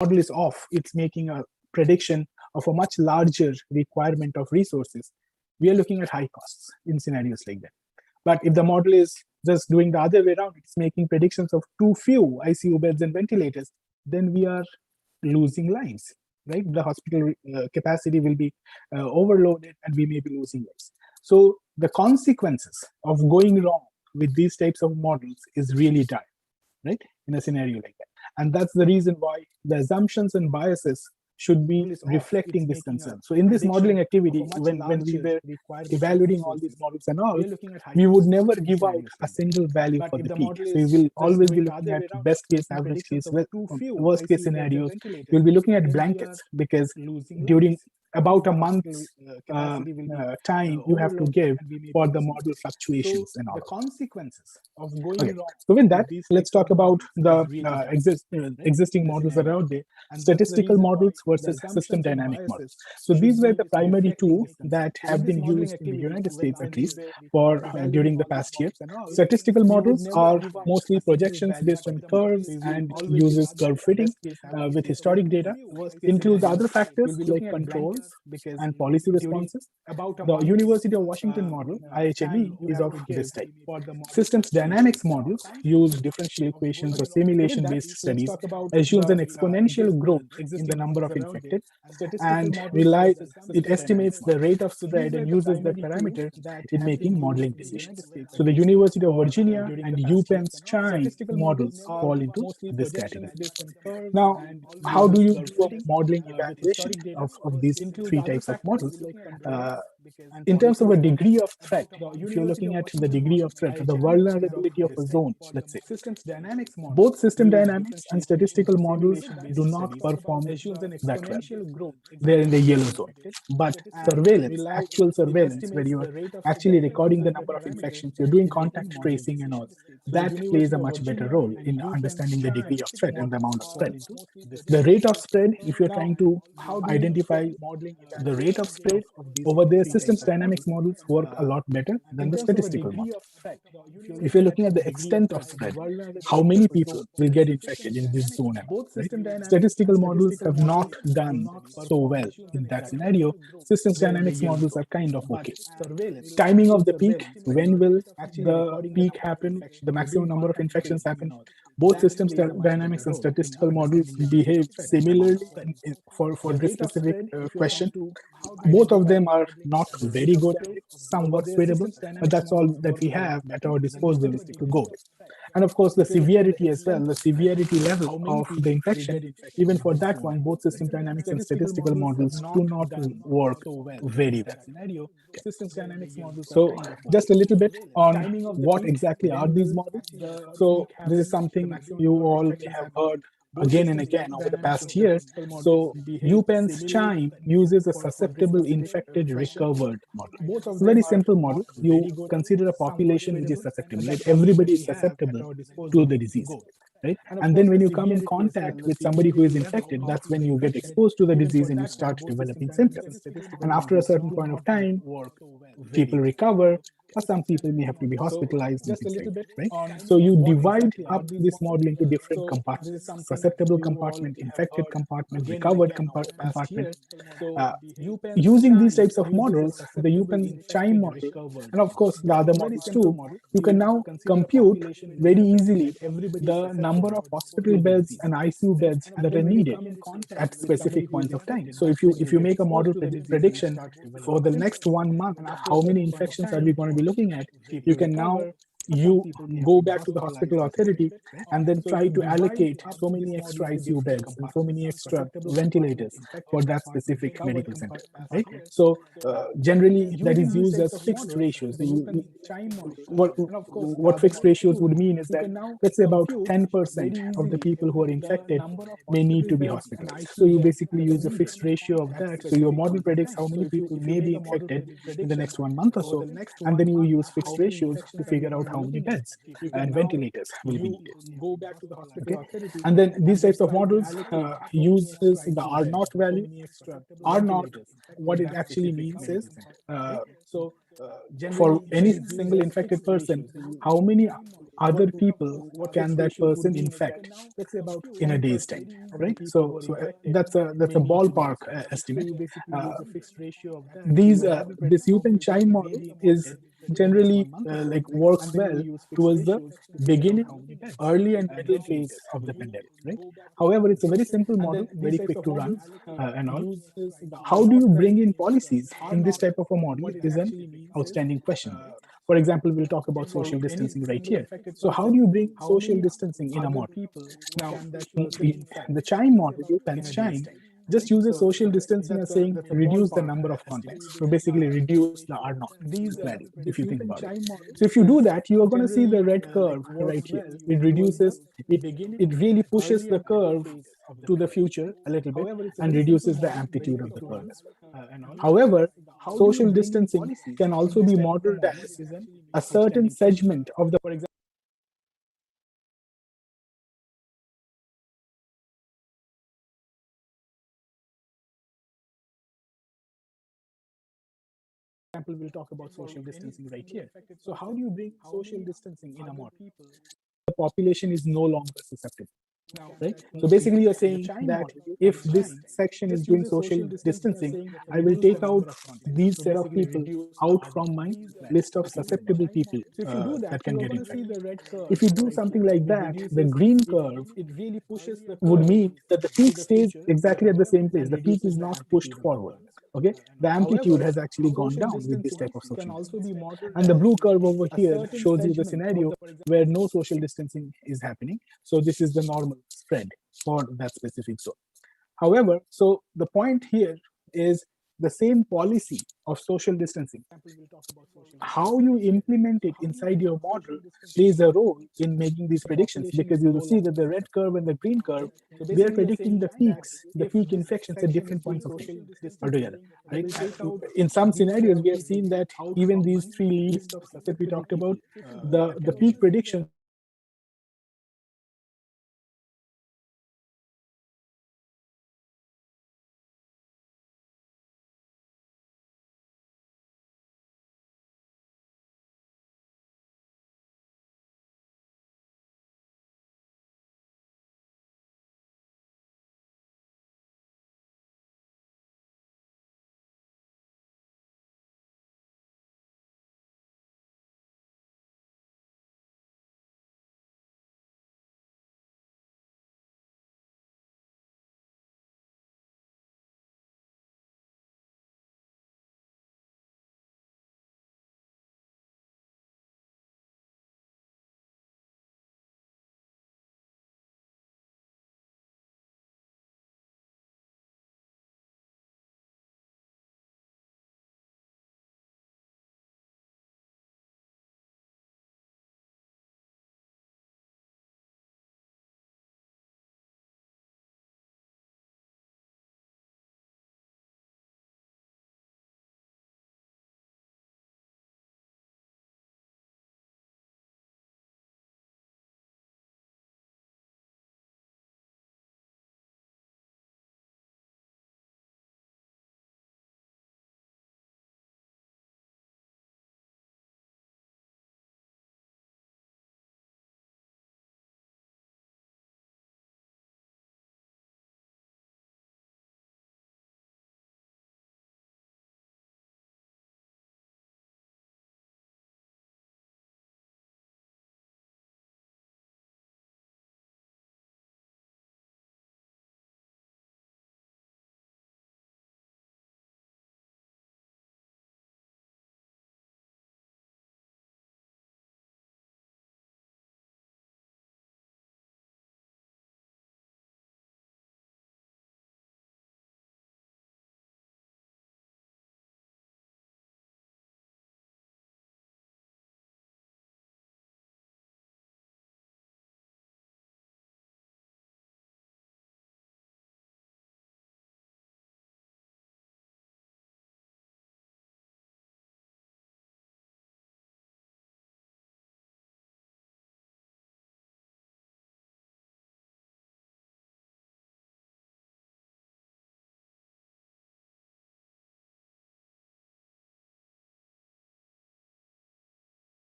model is off, it's making a prediction of a much larger requirement of resources, we are looking at high costs in scenarios like that. But if the model is just doing the other way around, it's making predictions of too few ICU beds and ventilators, then we are losing lives, right? The hospital capacity will be overloaded and we may be losing lives. So the consequences of going wrong with these types of models is really dire, right? In a scenario like that. And that's the reason why the assumptions and biases should be reflecting this concern. So in this modeling activity, when we were evaluating all these models and all, we would never give out a single value for the peak. So we will always be looking at best case, average case, worst case scenarios. We'll be looking at blankets because during about a month's time you have to give for the model fluctuations and all. The consequences of going wrong. So with that, let's talk about the existing models that are out there. Statistical models versus system dynamic models. So these were the primary two that have been used in the United States, at least, for during the past year. Statistical models are mostly projections based on curves and uses curve fitting with historic data, includes other factors like control and policy responses. The University of Washington model, IHME, is of this type. Systems dynamics models use differential equations or simulation-based studies, assumes an exponential growth in the number of infected, and it estimates the rate of spread and uses that parameter in making modeling decisions. So the University of Virginia and UPenn's CHIME models fall into this category. Now, how do you do a modeling evaluation of these three types of models? In terms of a degree of threat, if you're looking at the degree of threat, the vulnerability of a zone, let's say, both system dynamics and statistical models do not perform that well. They're in the yellow zone. But surveillance, actual surveillance, where you're actually recording the number of infections, you're doing contact tracing and all, that plays a much better role in understanding the degree of threat and the amount of spread. The rate of spread, if you're trying to identify the rate of spread, over there, systems dynamics models work a lot better than the statistical model. If you're looking at the extent of spread, how many people will get infected in this zone, right? Statistical models have not done so well in that scenario. Systems dynamics models are kind of okay. Timing of the peak, when will the peak happen, the maximum number of infections happen? Both systems dynamics and statistical models behave similarly for this specific question. Both of them are not very good at it, somewhat suitable, but that's all that we have at our disposal to go with. And of course, the severity as well, the severity level of the infection, even for that one, both system dynamics and statistical models do not work very well. So just a little bit on what exactly are these models. So this is something you all have heard again and again over the past years. So UPenn's CHIME uses a susceptible infected recovered model. It's a very simple model. You consider a population which is susceptible, like everybody is susceptible to the disease. Right? And then when you come in contact with somebody who is infected, that's when you get exposed to the disease and you start developing symptoms. And after a certain point of time, people recover, or some people may have to be hospitalized and things like that, right? So you divide up this model into different compartments: susceptible compartment, infected compartment, recovered compartment. Using these types of models, the UPenn CHIME model, and of course the other models too, you can now compute very easily the number of hospital beds and ICU beds that are needed at specific points of time. So if you make a model prediction for the next 1 month, how many infections are we going to be looking at, you can now go back to the hospital authority and then try to allocate so many extra ICU beds and so many extra ventilators for that specific medical center, right? So generally that is used as fixed ratios. What fixed ratios would mean is that, let's say, about 10% of the people who are infected may need to be hospitalized. So you basically use a fixed ratio of that. So your model predicts how many people may be infected in the next 1 month or so, and then you use fixed ratios to figure out how many beds and ventilators will be needed. Okay? And then these types of models uses the R naught value. R naught, what it actually means is for any single infected person, how many other people can that person infect, let's say about in a day's time, right? So that's a ballpark estimate. This youth and child model is generally like works well towards the beginning, early and middle phase of the pandemic, right? However, it's a very simple model, very quick to run and all. How do you bring in policies in this type of a model is an outstanding question. For example, we'll talk about social distancing right here. So how do you bring social distancing in a model? Now, the Chime model, Youth Chime, just uses social distancing as saying reduce the number of contacts. So basically reduce the R naught value, if you think about it. So if you do that, you are going to see the red curve right here. It reduces, it really pushes the curve to the future a little bit and reduces the amplitude of the curve as well. However, social distancing can also be modeled as a certain segment of the, for example, we'll talk about social distancing right here. So how do you bring social distancing in a model? The population is no longer susceptible, right? So basically you're saying that if this section is doing social distancing, I will take out these set of people out from my list of susceptible people that can get infected. If you do something like that, the green curve would mean that the peak stays exactly at the same place. The peak is not pushed forward. Okay, the amplitude has actually gone down with this type of social distancing. And the blue curve over here shows you the scenario where no social distancing is happening. So this is the normal spread for that specific zone. However, so the point here is the same policy of social distancing. How you implement it inside your model plays a role in making these predictions, because you will see that the red curve and the green curve, they are predicting the peak infections at different points of time altogether. Right? In some scenarios, we have seen that even these three leads that we talked about, the peak predictions